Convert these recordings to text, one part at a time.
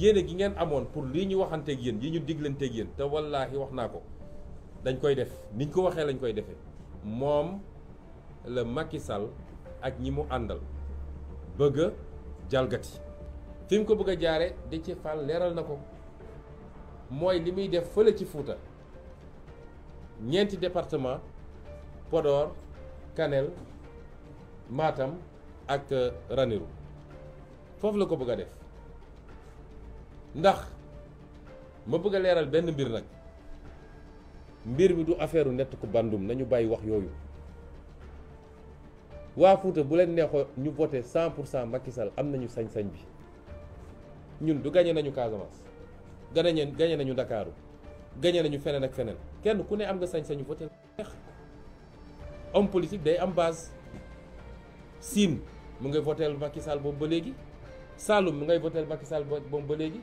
yéene gi ngeen amoon pour lii ñu waxanteeg yéen yi ñu diglanteeg yéen te wallaahi wax naa ko dañ koy def niñ ko waxee lañ koy defee moom la Macky Sall ak ñi mu àndal bëgg a jalgati fi mu ko bëgg a jaare Déthié Fall leeral na ko mooy li muy def fële ci Fuuta ñeenti département Podor Kanel Matam ak Ranérou foofu la ko bëgg a def ndax ma bëgg a leeral benn mbir nag mbir mi du affaire nett ku bandum nañu bàyyi wax yooyu waa Fuuta bu leen neexoo ñu voté 100% Macky Sall am nañu sañ-sañ bi ñun du gagné nañu Casamance gagné nañu Ndakaaru gagné nañu feneen ak feneen kenn ku ne am nga sañ-sañu voté neex homme politique day am base Sine mu ngay votel Macky Sall boobu ba léegi Saloum mu ngay votel Macky Sall boobu ba léegi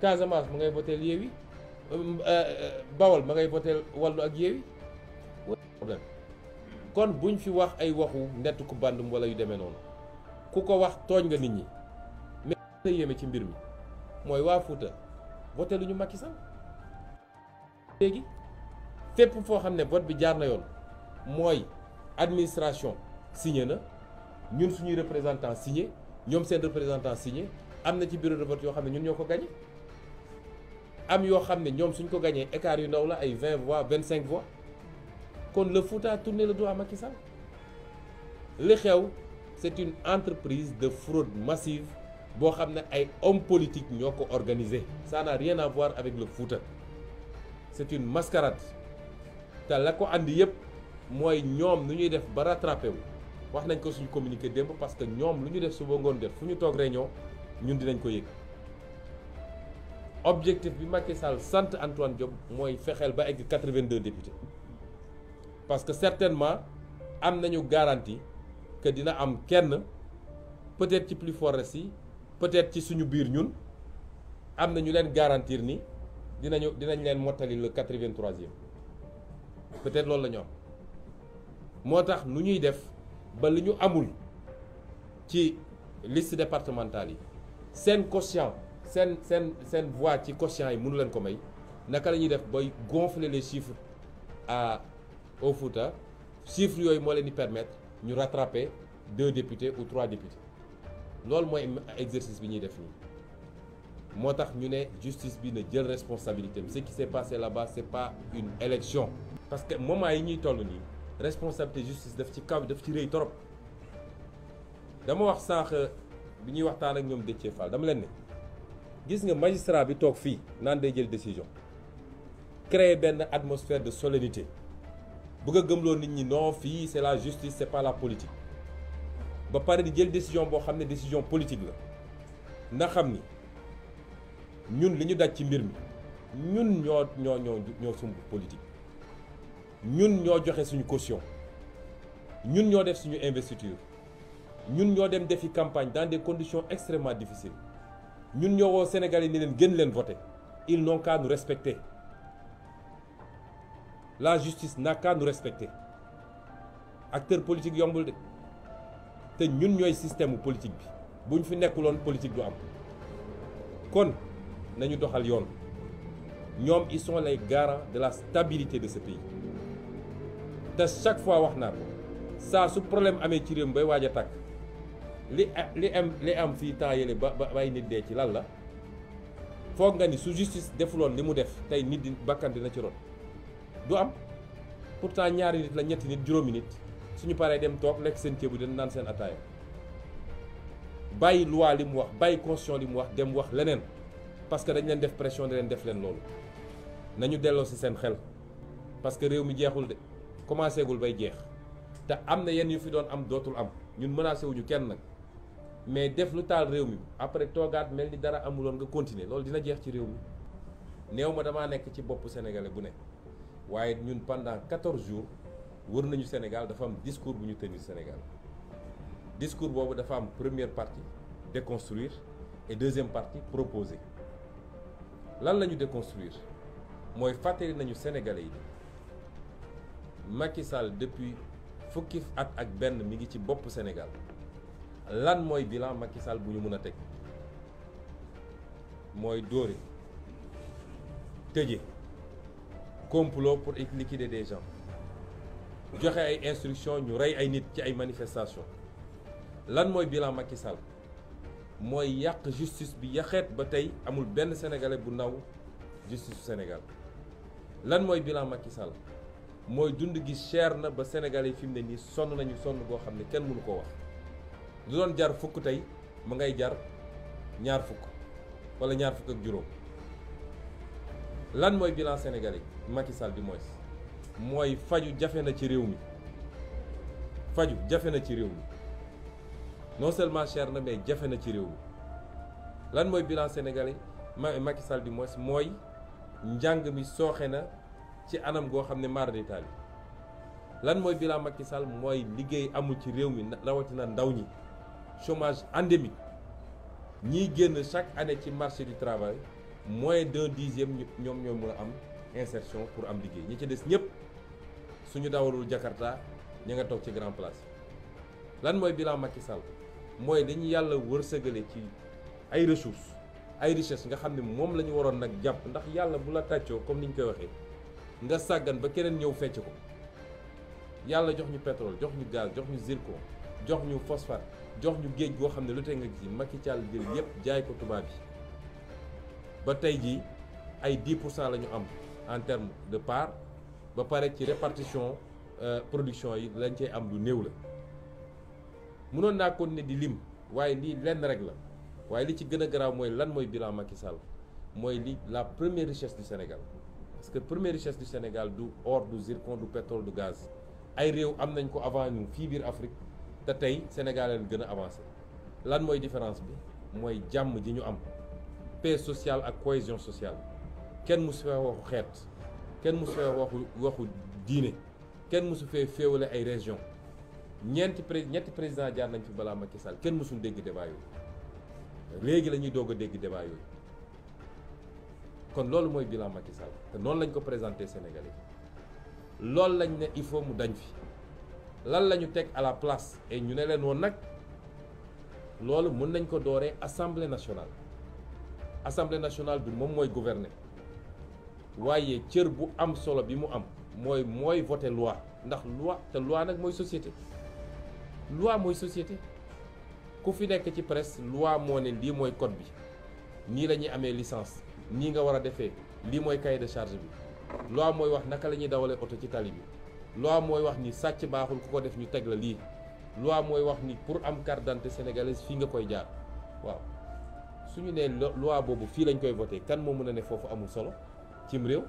Casamance mu ngay votel Yewwi Bawol ma ngay votel Wallu ak Yewwi problème kon buñ fi wax ay waxu nett ku bandum wala yu demee noonu ku ko wax tooñ nga nit ñi mais la yéeme ci mbir mi mooy waa Fuuta voté lu ñu Macky Sall léegi fépp foo xam ne vote bi jaar na yoon mooy administration signé na ñun suñuy représentant signé ñoom seen représentant signé am na ci bureau de vote yoo xam ne ñun ñoo ko gagné am yoo xam ne ñoom suñ ko gagné écart yu ndaw la ay 20 voix 25 voix kon le Fouta a tourné le dos à Macky Sall li xew c'est une entreprise de fraude massive boo xam ne ay hommes politiques ñoo ko organisé ça n'a rien à voir avec le Fouta c'est une mascarade te la ko andi yëpp mooy ñoom nu ñuy def ba rattrapé wu wax nañ ko suñu communiqué démb parce que ñoom lu ñu def suba ngoon jot fu ñu toog réunion ñun dinañ ko yëg objectif bi Macky Sall sant Antoine Diome mooy fexeel ba egg 82 députés parce que certainement am nañu garantie que dina am kenn peut-être ci plus fort yi peut-être ci suñu biir ñun am na ñu leen garantir ni dinañ leen mottali le 83e peut-être loolu la ñu am moo tax nu ñuy def ba li ñu amul ci liste départementale yi seen quotient seen voix ci quotient yi mënu leen ko may naka la ñuy def bay gonfler les chiffres au Fouta chiffres yooyu moo leen di permettre ñu rattraper 2 députés ou 3 députés loolu mooy exercice bi ñuy def nii moo tax ñu ne justice bi na jël responsabilité ce qui s'est passé là-bas c'est pas une élection parce que moment yi ñuy toll nii responsabilité justice daf ci kaw daf ci rëy torop dama wax sànq bi ñuy waxtaan ak ñoom Déthié Fall dama leen ne gis nga magistrat bi toog fii naan day jël décision créer benn atmosphère de solennité bëgg a gëmloo nit ñi non fii c'est la justice c'est pas la politique ba pare di jël décision boo xam ne décision politique la na xam ni ñun li ñu daj ci mbir mi ñun ñoo sumb politique ñun ñoo joxe suñu caution ñun ñoo def suñu investiture ñun ñoo dem defi campagne dans des conditions extrêmement difficiles ñun ñoo woo Sénégalais ni leen gën leen voter ils n'ont qu'à nous respecter la justice n'a qu'à nous respecter acteur politique yombul de te ñun ñooy système politique bi bu ñu fi nekkuloon politique du am kon nañu doxal yoon ñoom ils sont les garants de la stabilité de ce pays te chaque fois wax naa ko saa su problème amee ci réew mi bay waaj a tàkk li am fii temps yële ba bay nit dee ci lan la foog nga ni su justice defuloon li mu def tey nit di bakkan dina ci ron du am pourtant ñaari nit la ñetti nit juróomi nit suñu paree dem toog lekk seen ceebu den naan seen ataaya bàyyi loi li mu wax bàyyi constitution li mu wax dem wax leneen parce que dañ leen def pression di leen def leen loolu nañu delloo ci seen xel parce que réew mi jeexul de commencé gul bay jeex te am na yenn yu fi doon am dootul am ñun menacé wuñu kenn nag mais def lu taal réew mi après toogaat mel ni dara amuloon nga continuer loolu dina jeex ci réew mi néew ma damaa nekk ci boppu sénégalais bu ne waaye ñun pendant 14 jours wër nañu Sénégal dafa am discours bu ñu tenir Sénégal discours boobu dafa am première partie déconstruire et deuxième partie proposer lan la ñu déconstruire mooy fàttali nañu sénégalais yi Macky Sall depuis fukki at ak benn mi ngi ci bopp Sénégal lan mooy bilan Macky Sall bu ñu mën a teg mooy dóore tëje complot pour liquider des gens joxe ay instructions ñu rey ay nit ci ay manifestations lan mooy bilan Macky Sall mooy yàq justice bi yaxeet ba tey amul benn sénégalais bu naw justice su Sénégal. lan mooy bilan Macky Sall mooy dund gi cher na ba sénégalais yi fi mu ne nii sonn nañu sonn boo xam ne kenn mënu koo wax du doon jar fukk tey mu ngay jar ñaar fukk wala ñaar fukk ak juróom. lan mooy bilan sénégalais Macky Sall di mooy faju jafe na ci réew mi faju jafe na ci réew mi non seulement cher na mais jafe na ci réew mi. lan mooy bilan sénégalais Macky Sall di mooy njàng mi sooxe na ci anam goo xam ne mara détail lan mooy bilan Macky Sall mooy liggéey amul ci réew mi rawatina ndaw ñi chômage endémique ñiy génn chaque année ci marché du travail moins d'un dixième ñoom ñoo mën a am insertion pour am liggéey ñi ci des ñëpp suñu dawalul Jakarta ña nga toog ci grand place. lan mooy bilan Macky Sall mooy dañu yàlla wërsëgale ci ay ressources ay richesse nga xam ne moom la ñu waroon nag jàpp ndax yàlla bu la tàccoo comme ni ñu koy waxee nga sàggan ba keneen ñëw fecc ko yàlla jox ñu pétrole jox ñu gaz jox ñu zircon jox ñu phosphate jox ñu géej goo xam ne lu tey nga gis Macky Sall jël yépp jaay ko tubaab yi ba tey jii ay 10% la ñu am en terme de part ba pare ci répartition production yi lañ cey am lu néew la mënoon naa continuer di lim waaye lii lenn rek la waaye li ci gën a garaaw mooy lan mooy bilan Macky Sall mooy li la première richesse du Sénégal parce que première richesse du Sénégal du or du zircon du pétrole du gaz ay réew am nañ ko avant ñu fii biir Afrique te tey Sénégal leen gën a avancé lan mooy différence bi mooy jàmm ji ñu am paix sociale ak cohésion sociale kenn musu fee waxu xeet kenn musu fee waxu diine kenn musu fee féewale ay région ñetti président jaar nañ fi balaa Macky Sall kenn musul dégg débat yooyu léegi la ñuy doog a dégg débat yooyu kon loolu mooy bilan Macky Sall te noonu lañ ko présenté Sénégalais loolu lañ ne il faut mu dañ fi lan la ñu teg à la place et ñu ne leen woon nag loolu mën nañ ko dooree assemblée nationale du moom mooy gouverner waaye cër bu am solo bi mu am mooy voter loi ndax loi te loi nag mooy société ku fi nekk ci presse loi moo ne lii mooy code bi nii la ñuy amee licence nii nga war a defee lii mooy cahier de charge bi loi mooy wax naka la ñuy dawalee oto ci tali bi loi mooy wax ni sàcc baaxul ku ko def ñu teg la lii loi mooy wax ni pour am carte d'identité sénégalaise fii nga koy jaar waaw suñu nee loi boobu fii lañ koy voté kan moo mën a ne foofu amul solo cim réew.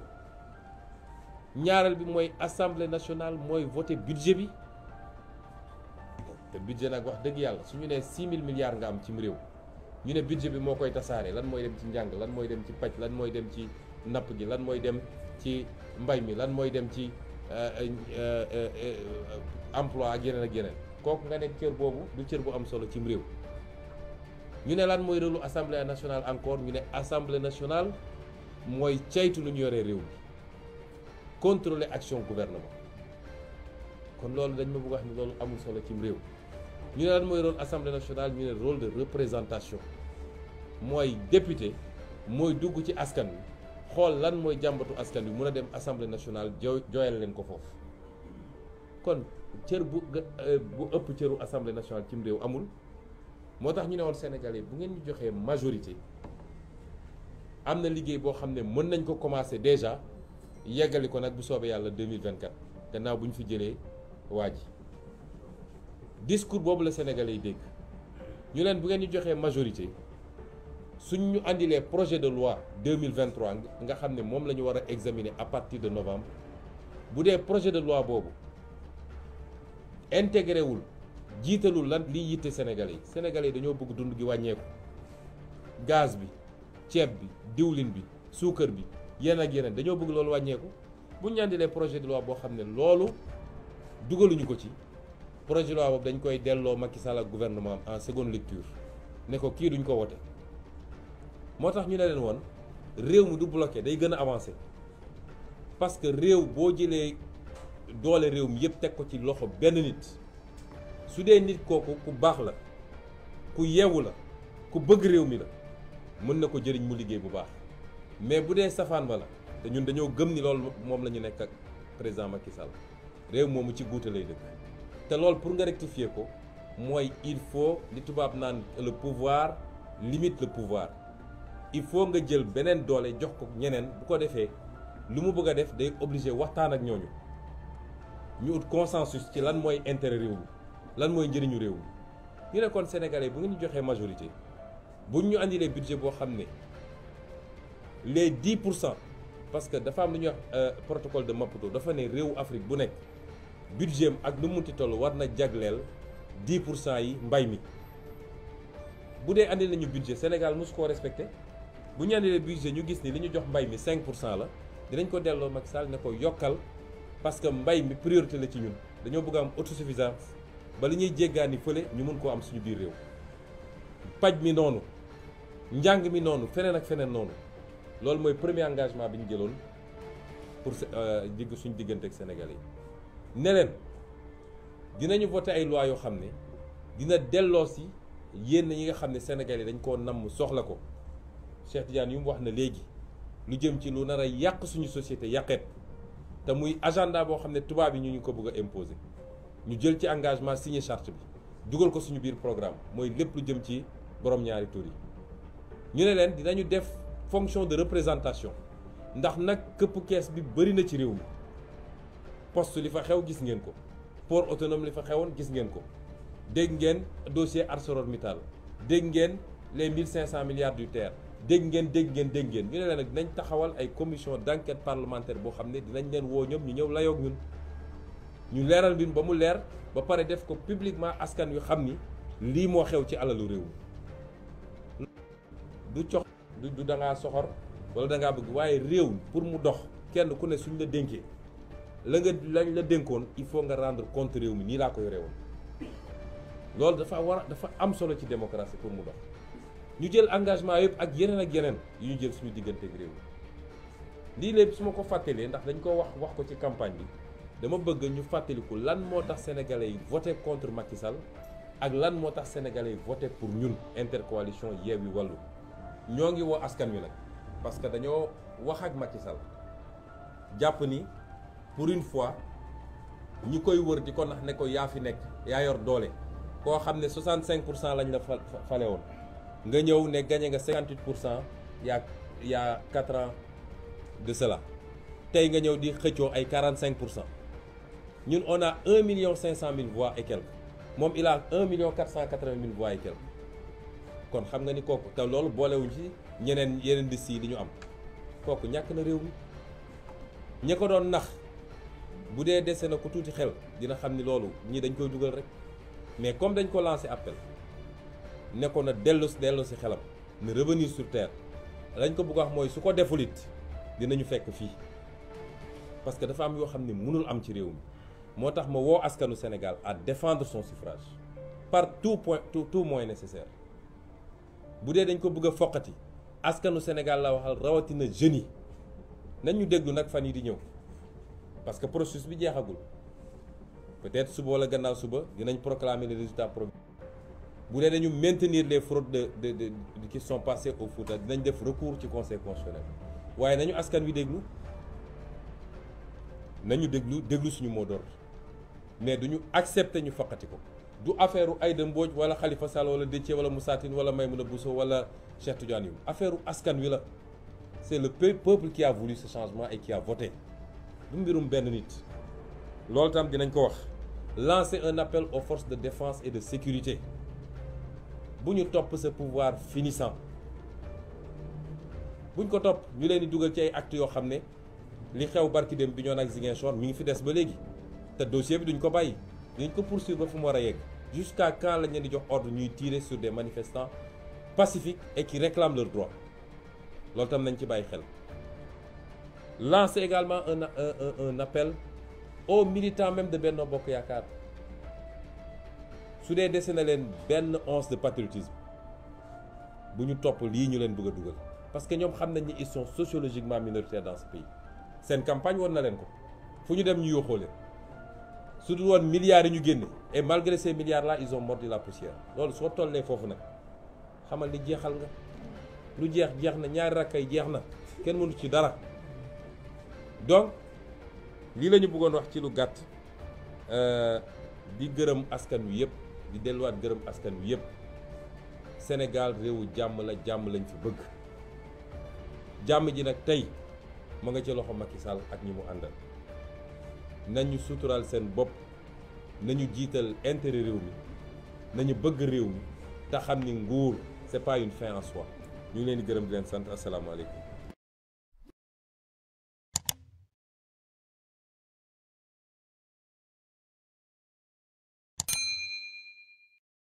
ñaareel bi mooy assemblée nationale mooy voté budget bi te budget nag wax dëgg yàlla suñu nee 6000 milliards nga am cim réew ñu ne budget bi moo koy tasaare lan mooy dem ci njàng lan mooy dem ci paj lan mooy dem ci napp gi lan mooy dem ci mbay mi lan mooy dem ci emploi ak yeneen kooku nga ne cër boobu du cër bu am solo cim réew. ñu ne lan mooy rôlu assemblée nationale encore ñu ne assemblée nationale mooy caytu lu ñu yoree réew mi contrôler action gouvernement kon loolu dañ ma bëgg wax ni loolu amul solo cim réew. ñu ne lan mooy rôle assemblée nationale ñu ne rôle de représentation mooy député mooy dugg ci askan wi xool lan mooy jàmbatu askan wi mun a dem assemblée nationale jooyal leen ko foofu kon cër bu ëpp cëru assemblée nationale cim réew amul. moo tax ñu ne woon Sénégalais bu ngeen ñu joxee majorité am na liggéey boo xam ne mën nañ ko commencer déjà yeggali ko nag bu soobee yàlla 2024 gannaaw bu ñu fi jëlee waa ji discours boobu la Sénégalais yi dégg ñu leen bu ngeen ñu joxee majorité suñ ñu andilee projet de loi 2023 nga xam ne moom la ñu war a examiner à partir de novembre bu dee projet de loi boobu intégré wul jiitalul lan liy yitte Sénégalais yi dañoo bëgg dund gi wàññeeku gaz bi ceeb bi diwlin bi suukar bi yeneen ak yeneen dañoo bëgg loolu wàññeeku bu ñu andilee projet de loi boo xam ne loolu dugaluñu ko ci projet de loi boobu dañ koy delloo Macky Sall ak gouvernement en seconde lecture ne ko kii duñ ko wote moo tax ñu ne leen woon réew mi du bloqué day gën a avancé parce que réew boo jëlee doole réew mi yëpp teg ko ci loxo benn nit su dee nit kooku ku baax la ku yeewu la ku bëgg réew mi la mën na ko jëriñ mu liggéey bu baax mais bu dee safaan ba la te ñun dañoo gëm ni loolu moom la ñu nekk ak président Macky Sall réew moomu ci guute lay dëkk te loolu pour nga rectifier ko mooy il faut li tubaab naan le pouvoir limite le pouvoir il faut nga jël beneen doole jox ko ñeneen bu ko defee lu mu bëgg a def day obligé waxtaan ak ñooñu ñu ut consensus ci lan mooy intérêt réew mi lan mooy njëriñu réew mi ñu ne kon sénégalais bu ngeen ñu joxee majorité buñ ñu andilee budget boo xam ne les 10% parce que dafa am lu ñuy wax protocole de Maputo dafa ne réewu Afrique bu nekk budget am ak lu mu munti toll war na jagleel 10% yi mbay mi bu dee andi nañu budget Sénégal mosu koo respecté bu ñu andilee budget ñu gis ni li ñu jox mbay mi 5% la dinañ ko delloo Macky Sall ne ko yokkal parce que mbay mi priorité la ci ñun dañoo bëgg am autosuffisance ba li ñuy jéggaani fële ñu mun koo am suñu biir réew paj mi noonu njàng mi noonu feneen ak feneen noonu loolu mooy premier engagement bi ñu jëloon pour suñu diggante ak Sénégalais yi ne leen dinañu voté ay loi yoo xam ne dina delloo si yéen ñi nga xam ne Sénégalais dañ koo namm soxla ko Cheikh Tidiane yu mu wax na léegi lu jëm ci lu nar a yàq suñu société yàqeet te muy agenda boo xam ne tubaab yi ñu ngi ko bëgg a imposer ñu jël ci engagement signé charte bi dugal ko suñu biir programme mooy lépp lu jëm ci borom ñaari tur yi ñu ne leen dinañu def fonction de représentation ndax nag këpp kees bi bëri na ci réew mi poste li fa xew gis ngeen ko port autonome li fa xewoon gis ngeen ko dégg ngeen dossier ArcelorMittal dégg ngeen les 1500 milliards du TER dégg ngeen ñu ne leen nag dinañ taxawal ay commission d'enquête parlementaire boo xam ne dinañ leen woo ñoom ñu ñëw layoog ñun ñu leeral mbir ba mu leer ba pare def ko publiquement askan wi xam ni lii moo xew ci alalu réew mi du cox du da ngaa soxor wala da ngaa bëgg waaye réew pour mu dox kenn ku ne suñ la dénkee lañ la dénkoon il faut nga rendre compte réew mi nii laa ko yore woon loolu dafa am solo ci démocratie pour mu dox ñu jël engagement yëpp ak yeneen yu ñu jël suñu diggante ak réew mi lii lépp su ma ko fàttalee ndax dañ ko wax ko ci campagne bi dama bëgg ñu fàttaliku lan moo tax sénégalais yi voté contre Macky Sall ak lan moo tax sénégalais yi voté pour ñun intercoalition Yewwi Wallu ñoo ngi woo askan wi nag parce que dañoo wax ak Macky Sall jàpp ni pour une fois ñi koy wër di ko nax ne ko yaa fi nekk yaa yor doole koo xam ne 65% lañ la fale woon nga ñëw ne gagné nga 58% yaa 4 ans de cela tey nga ñëw di xëccoo ay 45%. ñun on a 1,5 million voix et quelques moom il a 1,480,000 voix et quelques kon xam nga ni kooku te loolu boolewuñ ci yeneen liste yi di ñu am kooku ñàkk na réew mi ñi ko doon nax bu dee dese na ko tuuti xel dina xam ni loolu ñii dañ koy dugal rek mais comme dañ ko lancé appel ne ko na dellu si xelam na revenir sur terre lañ ko bëgg wax mooy su ko deful it dinañu fekk fii parce que dafa am yoo xam ne mënul am ci réew mi moo tax ma woo askanu Sénégal à défendre son suffrage par tout moyen nécessaire bu dee dañ ko bëgg a foqati askanu Sénégal la waxal rawatina jeunes yi nañ ñu déglu nag fan yi di ñëw parce que processus bi jeexagul peut-être suba wala gannaaw suba dinañ proclamer les résultats provisoires bu dee dañu maintenir les fraudes de qui sont passées au Fouta dinañ def recours ci conseil constitutionnel waaye nañu askan wi déglu déglu suñu mot d'ordre mais duñu accepter ñu foqati ko du affaire u Aïda Mbodj wala Khalifa Sall wala Déthié wala Moussa Tine wala Maïmouna Bousso wala Cheikh Tidiane Youm affaire u askan wi la c'est le peuple qui a voulu ce changement et qui a voté du mbirum benn nit loolu tam dinañ ko wax lancer un appel aux forces de défense et de sécurité bu ñu topp ce pouvoir finissant buñ ko topp ñu leen di dugal ci ay actes yoo xam ne li xew barki dem bi ñoon ak Ziguinchor mi ngi fi des ba léegi te dossier bi duñ ko bàyyi dañ ko poursuivre ba fu mu war a yegg jusqu'à quand lañ leen di jox ordre ñuy tirer sur des manifestants pacifiques et qui réclament leurs droits loolu tam nañ ci bàyyi xel. lancer également un appel aux militants même de Benno Bokk Yaakaar su dee dese na leen benn once de patriotisme bu ñu topp lii ñu leen bëgg a dugal parce que ñoom xam nañ ni ils sont sociologiquement minoritaires dans ce pays seen campagne woon na leen ko fu ñu dem ñu yóoxoo leen su dul woon milliards yi ñu génne et malgré ces milliards là ils ont mordu la poussière loolu soo tollee foofu nag xamal ni jeexal nga lu jeex jeex na, ñaari rakkay jeex na, kenn mënu ci dara. Donc lii la ñu bëggoon wax ci lu gàtt, di gërëm askan wi yëpp, di delluwaat gërëm askan wi yëpp. Sénégal réewu jàmm la, jàmm lañ fi bëgg. jàmm ji nag tey ma nga ci loxo Macky Sall ak ñi mu àndal. nañu suturaal seen bopp, nañu jiital intérêt réew mi, nañu bëgg réew mi te xam ni nguur c'est pas une fin en soi. ñu ngi leen di gërëm di leen sant. Asalaamaaleykum.